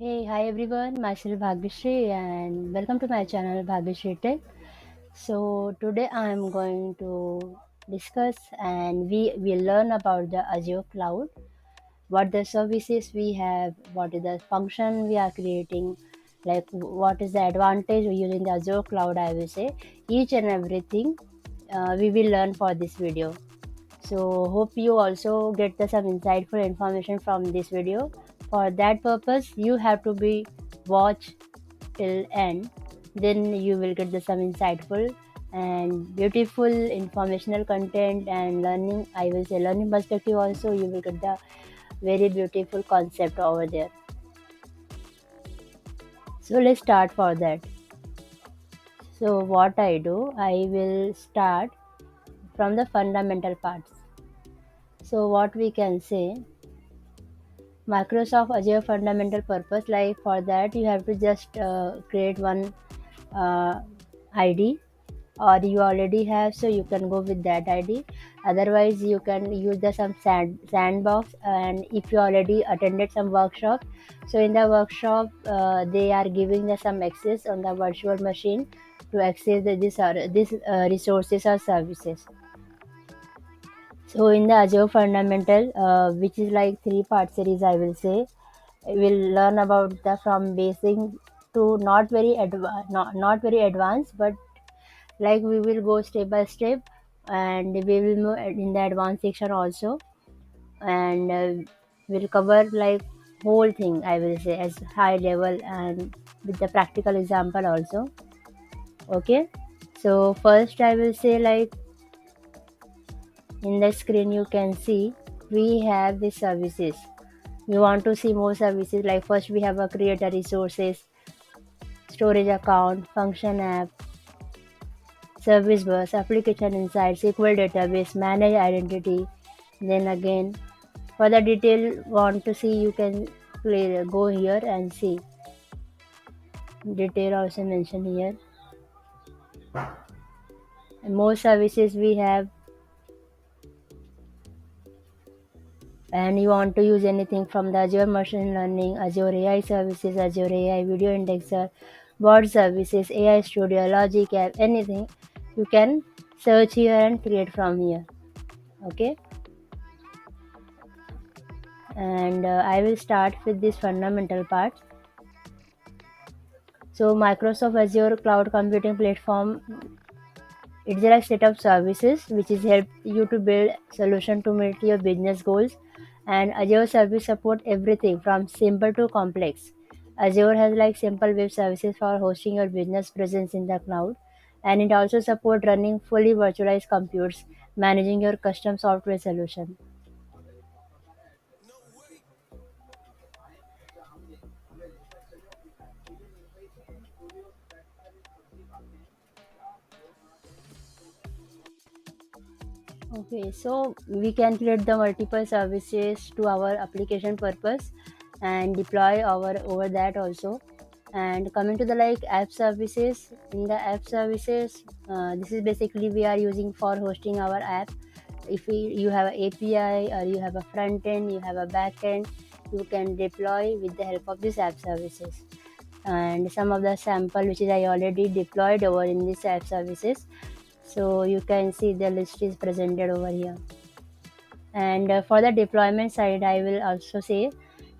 Hey, hi everyone, myself Bhagyashree and welcome to my channel Bhagyashree Tech. So today I am going to discuss and we will learn about the Azure cloud, what the services we have, what is the function we are creating, like what is the advantage of using the Azure cloud, I will say. Each and everything we will learn for this video. So hope you also get some insightful information from this video. For that purpose, you have to be watch till end. Then you will get some insightful and beautiful informational content and learning. I will say learning perspective also. You will get the very beautiful concept over there. So let's start for that. So what I do, I will start from the fundamental parts. So what we can say, Microsoft Azure fundamental purpose, like for that you have to just create one uh, ID, or you already have, so you can go with that ID. Otherwise you can use the some sandbox, and if you already attended some workshop, so in the workshop they are giving the some access on the virtual machine to access this resources or services. So in the Azure fundamental, which is like three part series, I will say, we'll learn about the from basic to not very advanced, but like we will go step by step, and we will move in the advanced section also, and we'll cover like whole thing, I will say, as high level and with the practical example also. Okay, so first I will say, like in the screen you can see we have the services. We want to see more services, like first we have a creator resources, storage account, function app, service bus, application insights, SQL database, manage identity. Then again, for the detail want to see, you can go here and see. Detail also mentioned here. And more services we have, and you want to use anything from the Azure Machine Learning, Azure AI Services, Azure AI Video Indexer, Bot Services, AI Studio, Logic App, anything, you can search here and create from here. Okay, and I will start with this fundamental part. So Microsoft Azure Cloud Computing Platform, it's a set of services which is help you to build solution to meet your business goals. And Azure service support everything from simple to complex. Azure has like simple web services for hosting your business presence in the cloud, and it also support running fully virtualized computes, managing your custom software solution. Okay, so we can create the multiple services to our application purpose and deploy our over that also. And coming to the like app services, in the app services, this is basically we are using for hosting our app. If you have an API or you have a front end, you have a back end, you can deploy with the help of these app services. And some of the sample which is I already deployed over in this app services, so you can see the list is presented over here. And for the deployment side, I will also say,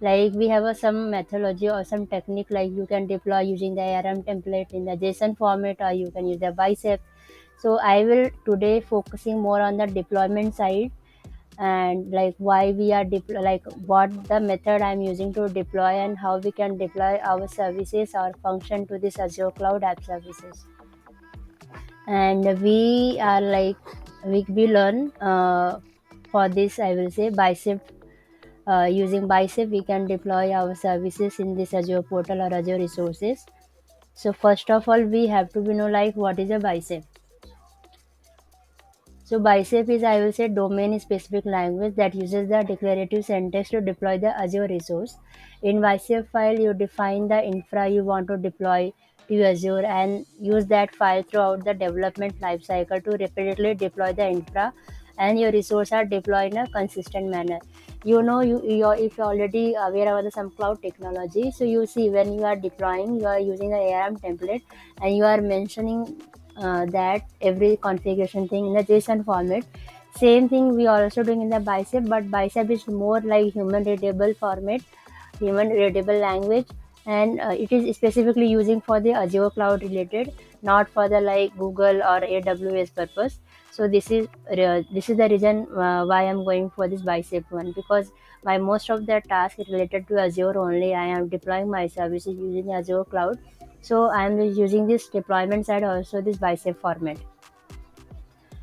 like we have some methodology or some technique, like you can deploy using the ARM template in the JSON format, or you can use the bicep. So I will today focusing more on the deployment side, and like why we are like what the method I'm using to deploy, and how we can deploy our services or function to this Azure cloud app services. And we are like we learn for this, I will say, bicep. Using bicep we can deploy our services in this Azure portal or Azure resources. So first of all we have to know like what is a bicep. So bicep is, I will say, domain specific language that uses the declarative syntax to deploy the Azure resource. In bicep file, you define the infra you want to deploy to Azure and use that file throughout the development lifecycle to repeatedly deploy the infra and your resources are deployed in a consistent manner. If you're already aware about some cloud technology, so you see when you are deploying, you are using the ARM template, and you are mentioning that every configuration thing in the JSON format. Same thing we are also doing in the Bicep, but Bicep is more like human readable format, human readable language, and it is specifically using for the Azure cloud related, not for the like Google or AWS purpose. So this is the reason why I'm going for this Bicep one, because my most of the task is related to Azure only. I am deploying my services using Azure cloud, so I am using this deployment side also, this Bicep format.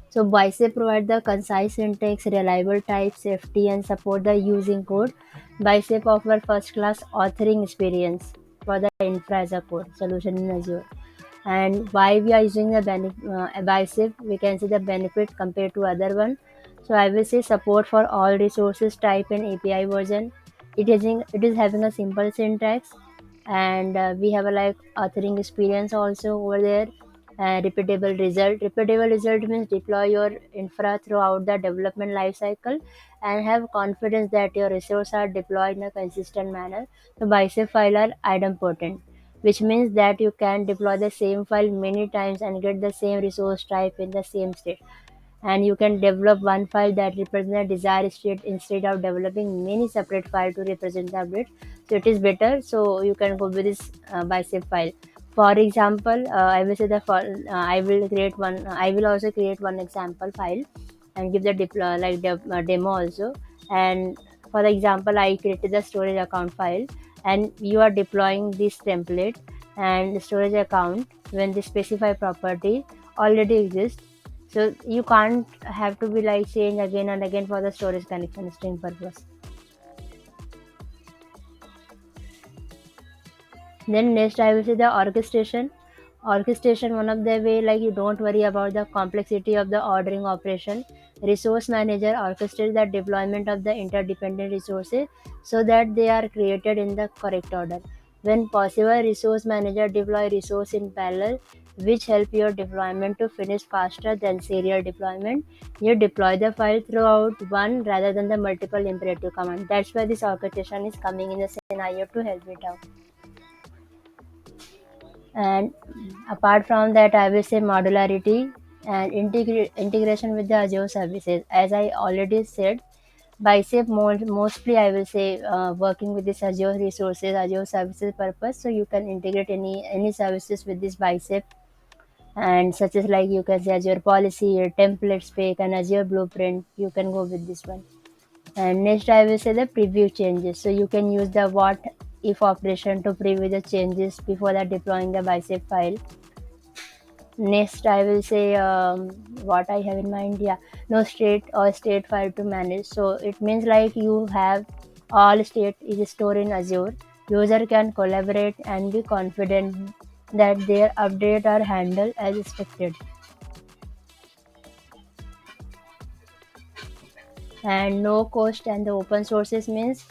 So Bicep provide the concise syntax, reliable type, safety, and support the using code. Bicep offer first-class authoring experience for the infra as a code solution in Azure. And why we are using the Bicep, we can see the benefit compared to other one. So I will say support for all resources type and API version. It is having a simple syntax, and we have a like authoring experience also over there. Repeatable result. Repeatable result means deploy your infra throughout the development lifecycle and have confidence that your resources are deployed in a consistent manner. The Bicep file are idempotent, which means that you can deploy the same file many times and get the same resource type in the same state. And you can develop one file that represents the desired state instead of developing many separate files to represent the update. So it is better. So you can go with this Bicep file. For example, I will say I will create one. I will also create one example file and give the demo also. And for the example, I created the storage account file, and you are deploying this template and storage account when the specified property already exists. So you can't have to be like change again and again for the storage connection string purpose. Then next I will say the orchestration. Orchestration, one of the way like you don't worry about the complexity of the ordering operation. Resource manager orchestrates the deployment of the interdependent resources so that they are created in the correct order. When possible, resource manager deploy resource in parallel, which help your deployment to finish faster than serial deployment. You deploy the file throughout one rather than the multiple imperative command. That's why this orchestration is coming in the scenario to help it out. And apart from that, I will say modularity and integration with the Azure services. As I already said, Bicep mostly I will say working with this Azure resources, Azure services purpose. So you can integrate any services with this Bicep, and such as like you can say Azure policy, your template spec, and Azure blueprint. You can go with this one. And next, I will say the preview changes. So you can use the what if operation to preview the changes before that deploying the Bicep file. Next, I will say what I have in mind. Yeah, no state or state file to manage. So it means like you have all state is stored in Azure. User can collaborate and be confident that their update are handled as expected. And no cost and the open sources means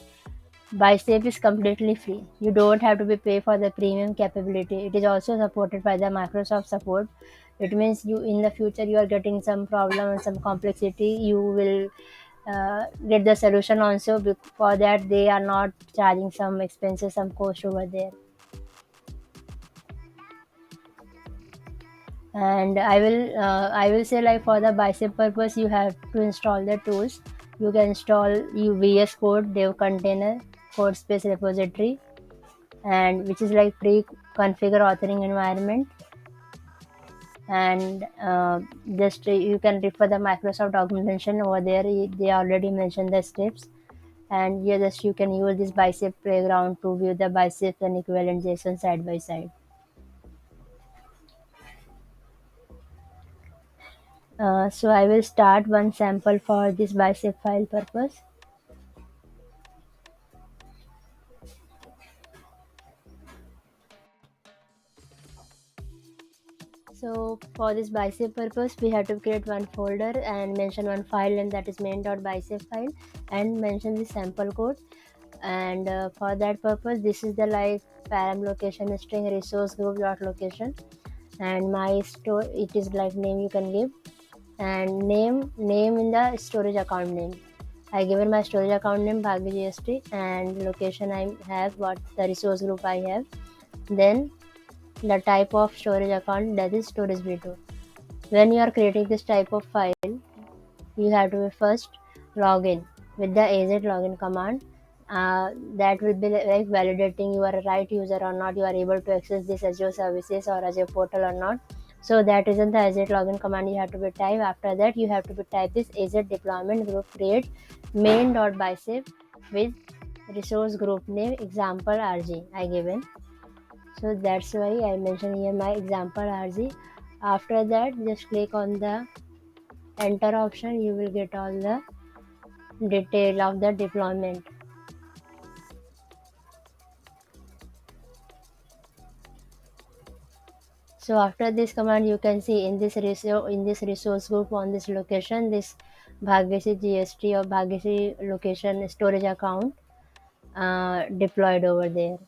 Bicep is completely free. You don't have to be pay for the premium capability. It is also supported by the Microsoft support. It means you in the future you are getting some problem and some complexity, you will get the solution also. For that they are not charging some expenses, some cost over there. And I will say like for the Bicep purpose, you have to install the tools. You can install VS Code, Dev Container, Code Space Repository, and which is like pre-configure authoring environment. And just you can refer the Microsoft documentation over there. They already mentioned the steps, and yeah, just you can use this Bicep playground to view the Bicep and equivalent JSON side by side. So I will start one sample for this Bicep file purpose. So for this Bicep purpose, we have to create one folder and mention one file, and that is main.bicep file, and mention the sample code. And for that purpose, this is the like param location string resource group dot location, and my store it is like name you can give. and name in the storage account name. I given my storage account name Bhagya GST, and location I have what the resource group I have. Then the type of storage account, that is storage v2. When you are creating this type of file, you have to first log in with the AZ login command. That will be like validating you are a right user or not, you are able to access this Azure services or Azure portal or not. So that isn't the AZ login command you have to be type. After that, you have to be type this AZ deployment group create main.bicep with resource group name example RG I given. So that's why I mentioned here my example RG. After that, just click on the enter option, you will get all the detail of the deployment. So after this command, you can see in this resource group on this location, this Bhagyasri GST or Bhagyasri location storage account deployed over there.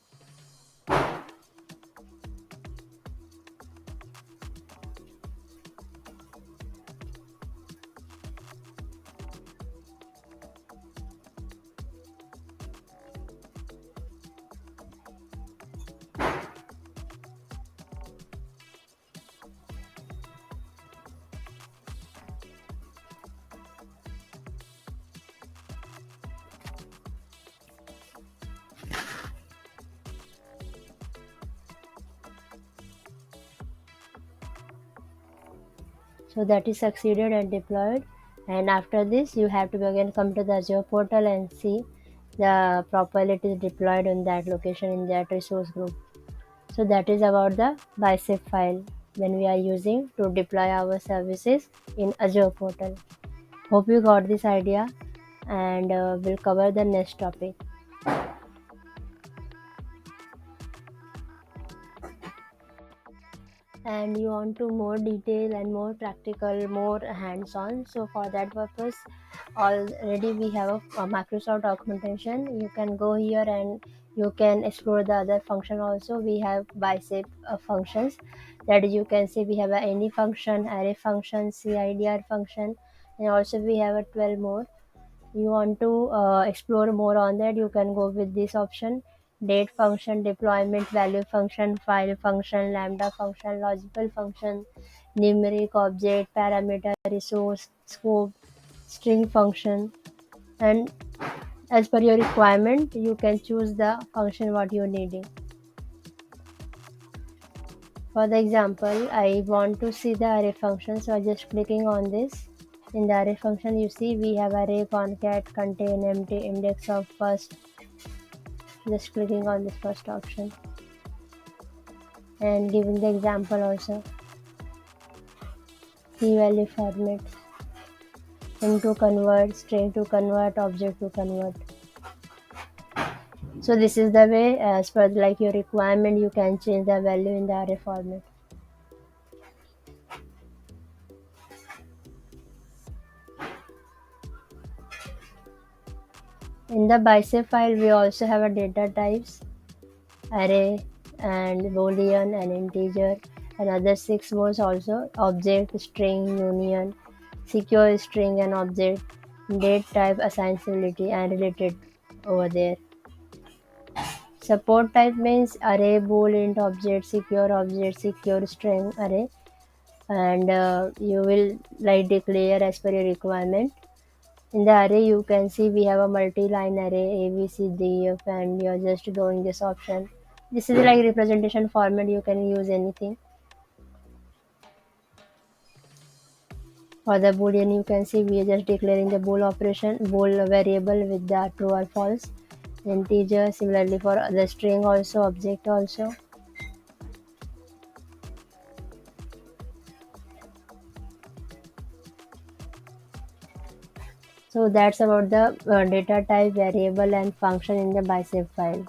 So that is succeeded and deployed. And after this, you have to again come to the Azure portal and see the properly it is deployed in that location in that resource group. So that is about the bicep file when we are using to deploy our services in Azure portal. Hope you got this idea, and we'll cover the next topic. And you want to more detail and more practical, more hands-on. So for that purpose, already we have a Microsoft documentation. You can go here and you can explore the other function also. We have bicep functions, that is, you can see we have a any function, array function, CIDR function, and also we have a 12 more. You want to explore more on that, you can go with this option: date function, deployment value function, file function, lambda function, logical function, numeric object, parameter, resource, scope, string function. And as per your requirement, you can choose the function what you're needing. For the example, I want to see the array function, so I'm just clicking on this. In the array function, you see we have array concat contain empty index of first. Just clicking on this first option and giving the example also. Key value format, string to convert, string to convert, object to convert. So this is the way, as per like your requirement, you can change the value in the array format. In the bicep file, we also have a data types, array and boolean and integer, and other 6 more also: object, string, union, secure string and object, date type, assignability and related over there. Support type means array, bool, int, object, secure string, array, and you will like declare as per your requirement. In the array, you can see we have a multi-line array A, B, C, D, F, and you're just doing this option. This is like representation format. You can use anything. For the boolean, you can see we are just declaring the bool operation, bool variable with the true or false. Integer, similarly for the string also, object also. So that's about the data type, variable, and function in the bicep file.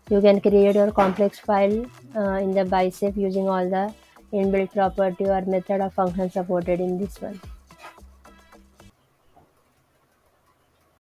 You can create your complex file in the bicep using all the inbuilt property or method of function supported in this one.